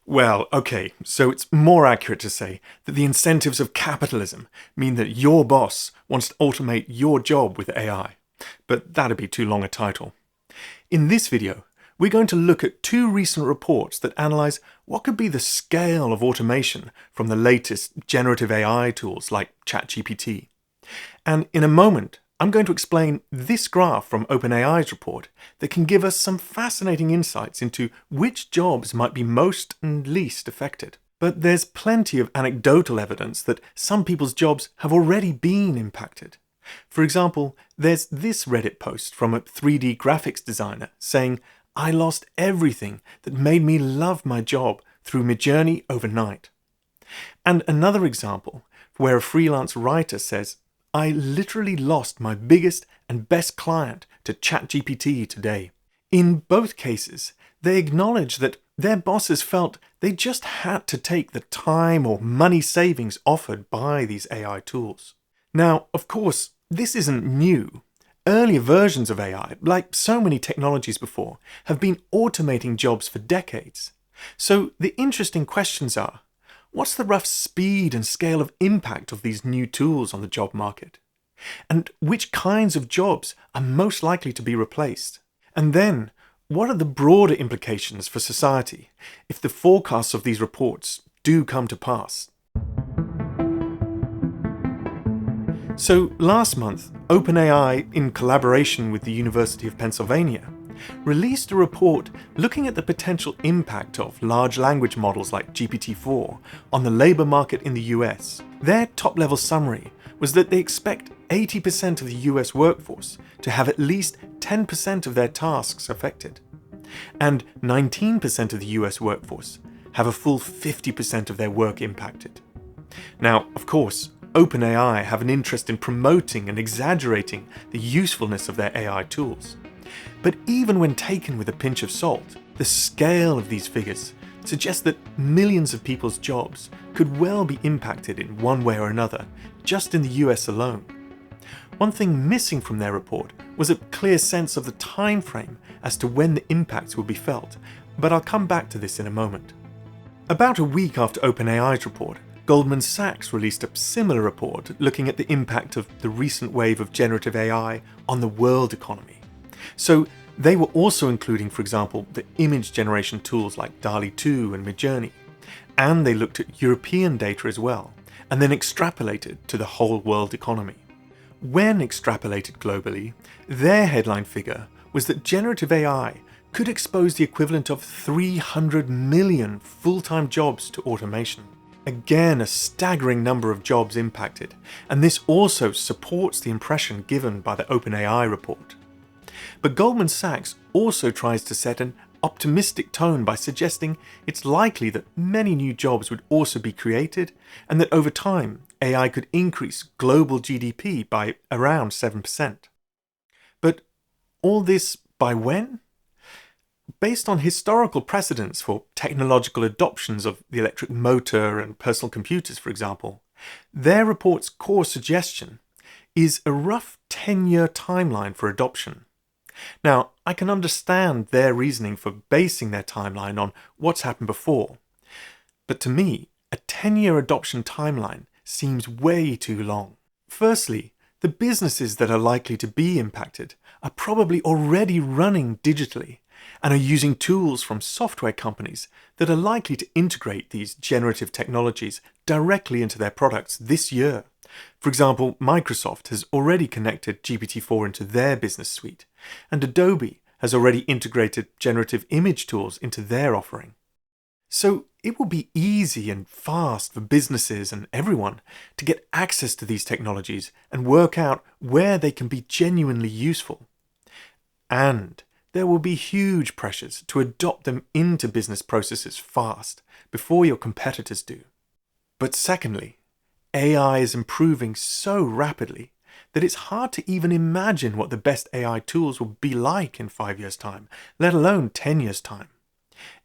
Well, okay, so it's more accurate to say that the incentives of capitalism mean that your boss wants to automate your job with AI. But that'd be too long a title. In this video, we're going to look at two recent reports that analyse what could be the scale of automation from the latest generative AI tools like ChatGPT. And in a moment, I'm going to explain this graph from OpenAI's report that can give us some fascinating insights into which jobs might be most and least affected. But there's plenty of anecdotal evidence that some people's jobs have already been impacted. For example, there's this Reddit post from a 3D graphics designer saying, "I lost everything that made me love my job through Midjourney overnight." And another example where a freelance writer says, "I literally lost my biggest and best client to ChatGPT today." In both cases, they acknowledge that their bosses felt they just had to take the time or money savings offered by these AI tools. Now, of course, this isn't new. Earlier versions of AI, like so many technologies before, have been automating jobs for decades. So the interesting questions are, what's the rough speed and scale of impact of these new tools on the job market? And which kinds of jobs are most likely to be replaced? And then, what are the broader implications for society if the forecasts of these reports do come to pass? So last month, OpenAI, in collaboration with the University of Pennsylvania, released a report looking at the potential impact of large language models like GPT-4 on the labor market in the US. Their top-level summary was that they expect 80% of the US workforce to have at least 10% of their tasks affected, and 19% of the US workforce have a full 50% of their work impacted. Now, of course, OpenAI have an interest in promoting and exaggerating the usefulness of their AI tools. But even when taken with a pinch of salt, the scale of these figures suggests that millions of people's jobs could well be impacted in one way or another, just in the US alone. One thing missing from their report was a clear sense of the time frame as to when the impacts will be felt, but I'll come back to this in a moment. About a week after OpenAI's report, Goldman Sachs released a similar report looking at the impact of the recent wave of generative AI on the world economy. So they were also including, for example, the image generation tools like DALL-E 2 and Midjourney. And they looked at European data as well, and then extrapolated to the whole world economy. When extrapolated globally, their headline figure was that generative AI could expose the equivalent of 300 million full-time jobs to automation. Again, a staggering number of jobs impacted, and this also supports the impression given by the OpenAI report. But Goldman Sachs also tries to set an optimistic tone by suggesting it's likely that many new jobs would also be created, and that over time, AI could increase global GDP by around 7%. But all this by when? Based on historical precedents for technological adoptions of the electric motor and personal computers, for example, their report's core suggestion is a rough 10-year timeline for adoption. Now, I can understand their reasoning for basing their timeline on what's happened before, but to me, a 10-year adoption timeline seems way too long. Firstly, the businesses that are likely to be impacted are probably already running digitally and are using tools from software companies that are likely to integrate these generative technologies directly into their products this year. For example, Microsoft has already connected GPT-4 into their business suite, and Adobe has already integrated generative image tools into their offering. So it will be easy and fast for businesses and everyone to get access to these technologies and work out where they can be genuinely useful. And there will be huge pressures to adopt them into business processes fast before your competitors do. But secondly, AI is improving so rapidly that it's hard to even imagine what the best AI tools will be like in 5 years' time, let alone 10 years' time.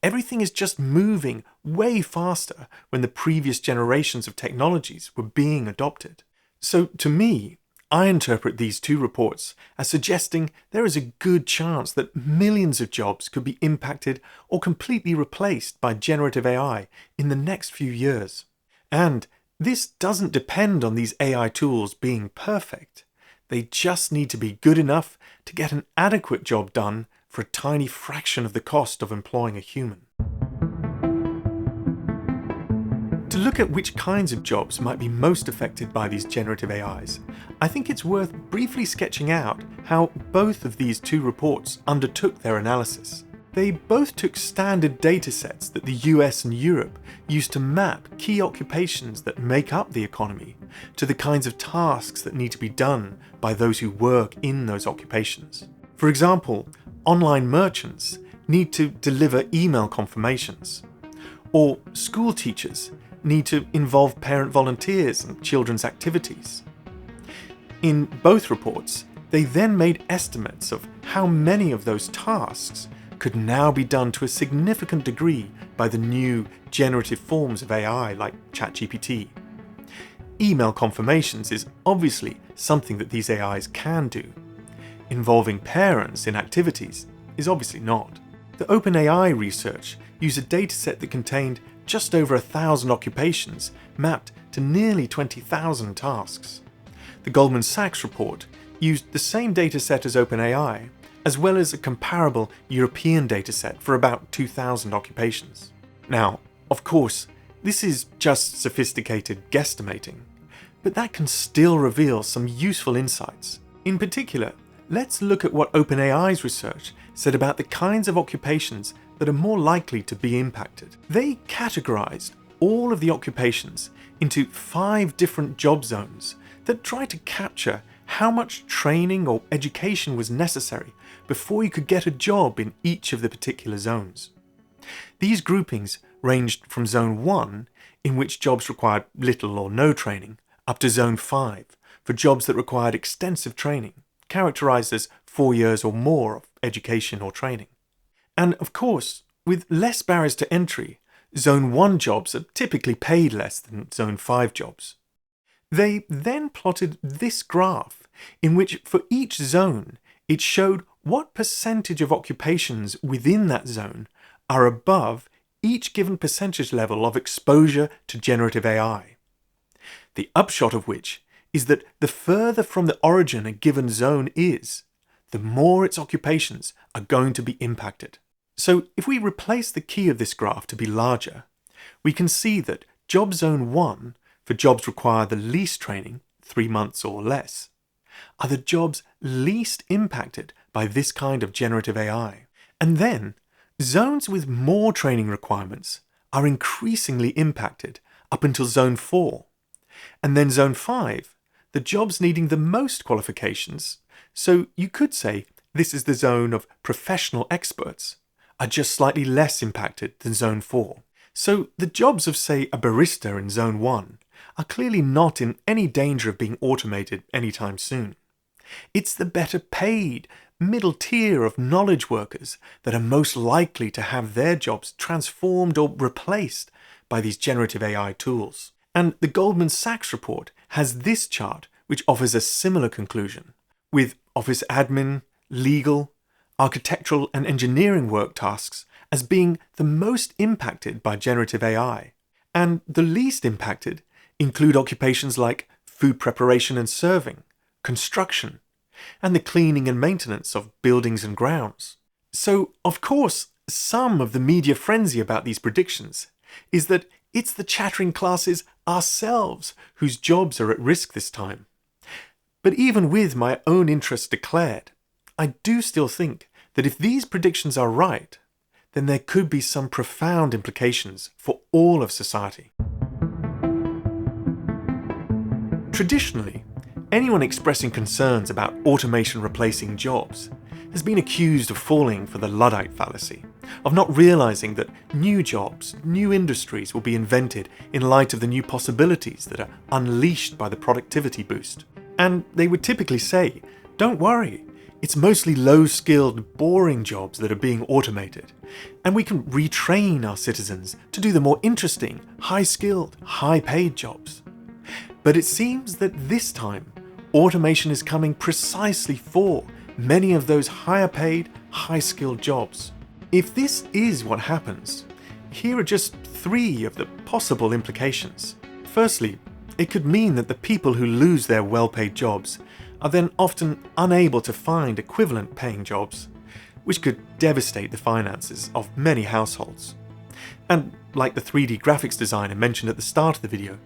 Everything is just moving way faster when the previous generations of technologies were being adopted. So to me, I interpret these two reports as suggesting there is a good chance that millions of jobs could be impacted or completely replaced by generative AI in the next few years. And this doesn't depend on these AI tools being perfect. They just need to be good enough to get an adequate job done for a tiny fraction of the cost of employing a human. To look at which kinds of jobs might be most affected by these generative AIs, I think it's worth briefly sketching out how both of these two reports undertook their analysis. They both took standard datasets that the US and Europe used to map key occupations that make up the economy to the kinds of tasks that need to be done by those who work in those occupations. For example, online merchants need to deliver email confirmations, or school teachers need to involve parent volunteers in children's activities. In both reports, they then made estimates of how many of those tasks could now be done to a significant degree by the new generative forms of AI like ChatGPT. Email confirmations is obviously something that these AIs can do. Involving parents in activities is obviously not. The OpenAI research used a dataset that contained just over 1,000 occupations mapped to nearly 20,000 tasks. The Goldman Sachs report used the same dataset as OpenAI, as well as a comparable European dataset for about 2,000 occupations. Now, of course, this is just sophisticated guesstimating, but that can still reveal some useful insights. In particular, let's look at what OpenAI's research said about the kinds of occupations that are more likely to be impacted. They categorized all of the occupations into 5 different job zones that try to capture how much training or education was necessary before you could get a job in each of the particular zones. These groupings ranged from Zone 1, in which jobs required little or no training, up to Zone 5, for jobs that required extensive training, characterized as 4 years or more of education or training. And of course, with less barriers to entry, Zone 1 jobs are typically paid less than Zone 5 jobs. They then plotted this graph, in which for each zone, it showed what percentage of occupations within that zone are above each given percentage level of exposure to generative AI. The upshot of which is that the further from the origin a given zone is, the more its occupations are going to be impacted. So if we replace the key of this graph to be larger, we can see that job zone 1, for jobs require the least training, 3 months or less, are the jobs least impacted by this kind of generative AI. And then, zones with more training requirements are increasingly impacted up until Zone 4. And then Zone 5, the jobs needing the most qualifications, so you could say this is the zone of professional experts, are just slightly less impacted than Zone 4. So the jobs of, say, a barista in Zone 1 are clearly not in any danger of being automated anytime soon. It's the better paid, middle tier of knowledge workers that are most likely to have their jobs transformed or replaced by these generative AI tools. And the Goldman Sachs report has this chart which offers a similar conclusion, with office admin, legal, architectural and engineering work tasks as being the most impacted by generative AI, and the least impacted include occupations like food preparation and serving, construction, and the cleaning and maintenance of buildings and grounds. So, of course, some of the media frenzy about these predictions is that it's the chattering classes ourselves whose jobs are at risk this time. But even with my own interests declared, I do still think that if these predictions are right, then there could be some profound implications for all of society. Traditionally, anyone expressing concerns about automation replacing jobs has been accused of falling for the Luddite fallacy, of not realizing that new jobs, new industries will be invented in light of the new possibilities that are unleashed by the productivity boost. And they would typically say, don't worry, it's mostly low-skilled, boring jobs that are being automated, and we can retrain our citizens to do the more interesting, high-skilled, high-paid jobs. But it seems that this time, automation is coming precisely for many of those higher paid, high-skilled jobs. If this is what happens, here are just 3 of the possible implications. Firstly, it could mean that the people who lose their well-paid jobs are then often unable to find equivalent paying jobs, which could devastate the finances of many households. And like the 3D graphics designer mentioned at the start of the video,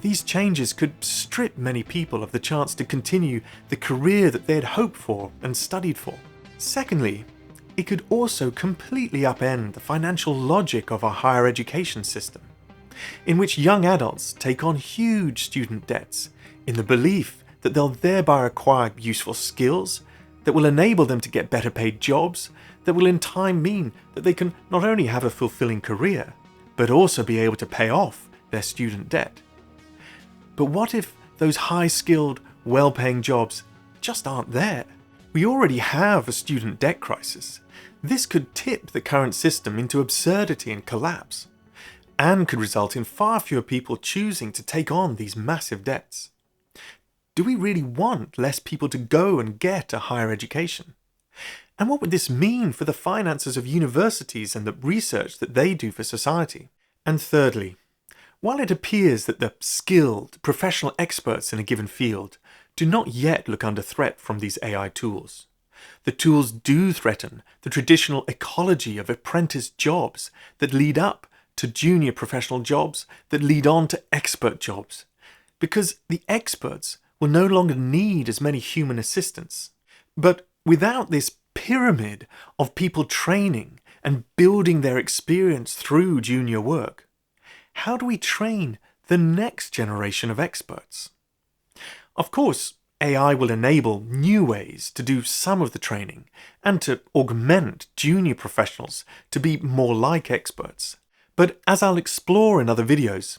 these changes could strip many people of the chance to continue the career that they had hoped for and studied for. Secondly, it could also completely upend the financial logic of our higher education system, in which young adults take on huge student debts in the belief that they'll thereby acquire useful skills that will enable them to get better paid jobs that will in time mean that they can not only have a fulfilling career, but also be able to pay off their student debt. But what if those high-skilled, well-paying jobs just aren't there? We already have a student debt crisis. This could tip the current system into absurdity and collapse, and could result in far fewer people choosing to take on these massive debts. Do we really want less people to go and get a higher education? And what would this mean for the finances of universities and the research that they do for society? And thirdly, while it appears that the skilled, professional experts in a given field do not yet look under threat from these AI tools, the tools do threaten the traditional ecology of apprentice jobs that lead up to junior professional jobs that lead on to expert jobs, because the experts will no longer need as many human assistants. But without this pyramid of people training and building their experience through junior work, how do we train the next generation of experts? Of course, AI will enable new ways to do some of the training and to augment junior professionals to be more like experts. But as I'll explore in other videos,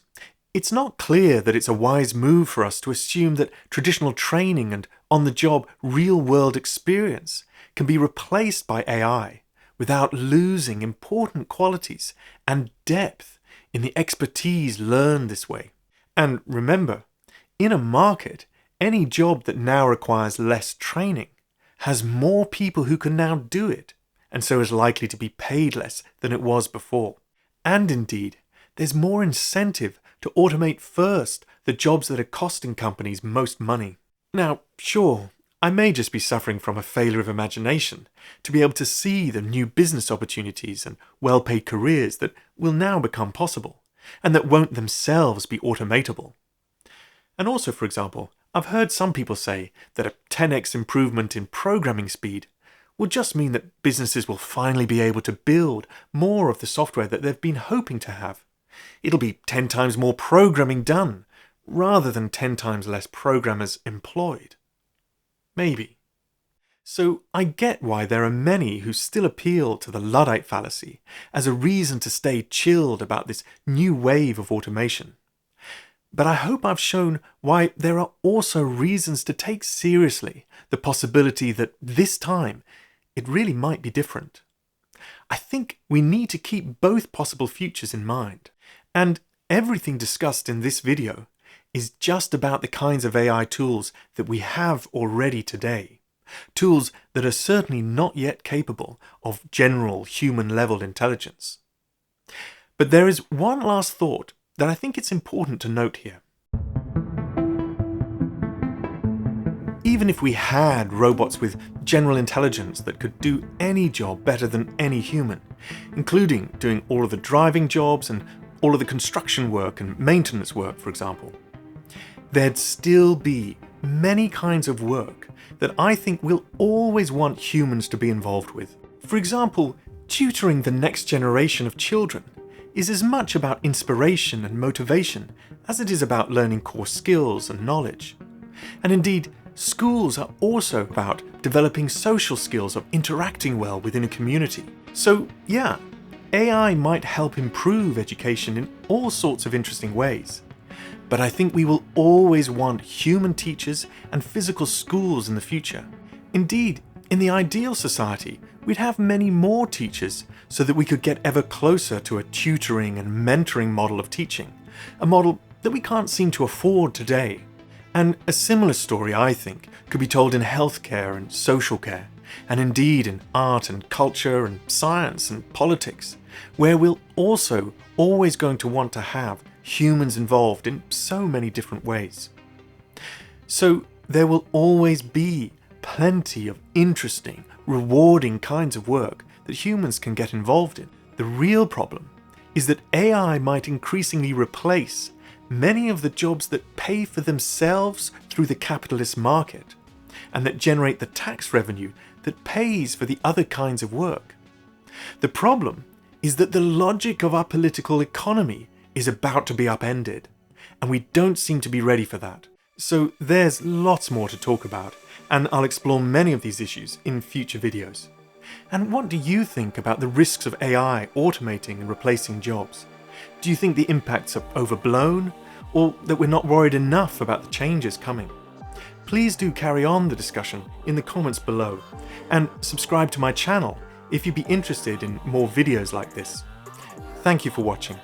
it's not clear that it's a wise move for us to assume that traditional training and on-the-job real-world experience can be replaced by AI without losing important qualities and depth in the expertise learned this way. And remember, in a market, any job that now requires less training has more people who can now do it, and so is likely to be paid less than it was before. And indeed, there's more incentive to automate first the jobs that are costing companies most money. Now, sure, I may just be suffering from a failure of imagination to be able to see the new business opportunities and well-paid careers that will now become possible, and that won't themselves be automatable. And also, for example, I've heard some people say that a 10x improvement in programming speed will just mean that businesses will finally be able to build more of the software that they've been hoping to have. It'll be 10 times more programming done, rather than 10 times less programmers employed. Maybe. So I get why there are many who still appeal to the Luddite fallacy as a reason to stay chilled about this new wave of automation. But I hope I've shown why there are also reasons to take seriously the possibility that this time it really might be different. I think we need to keep both possible futures in mind. And everything discussed in this video is just about the kinds of AI tools that we have already today. Tools that are certainly not yet capable of general human-level intelligence. But there is one last thought that I think it's important to note here. Even if we had robots with general intelligence that could do any job better than any human, including doing all of the driving jobs and all of the construction work and maintenance work, for example, there'd still be many kinds of work that I think we'll always want humans to be involved with. For example, tutoring the next generation of children is as much about inspiration and motivation as it is about learning core skills and knowledge. And indeed, schools are also about developing social skills of interacting well within a community. So yeah, AI might help improve education in all sorts of interesting ways. But I think we will always want human teachers and physical schools in the future. Indeed, in the ideal society, we'd have many more teachers so that we could get ever closer to a tutoring and mentoring model of teaching, a model that we can't seem to afford today. And a similar story, I think, could be told in healthcare and social care, and indeed in art and culture and science and politics, where we're also always going to want to have humans involved in so many different ways. So there will always be plenty of interesting, rewarding kinds of work that humans can get involved in. The real problem is that AI might increasingly replace many of the jobs that pay for themselves through the capitalist market, and that generate the tax revenue that pays for the other kinds of work. The problem is that the logic of our political economy is about to be upended, and we don't seem to be ready for that. So there's lots more to talk about, and I'll explore many of these issues in future videos. And what do you think about the risks of AI automating and replacing jobs? Do you think the impacts are overblown, or that we're not worried enough about the changes coming? Please do carry on the discussion in the comments below, and subscribe to my channel if you'd be interested in more videos like this. Thank you for watching.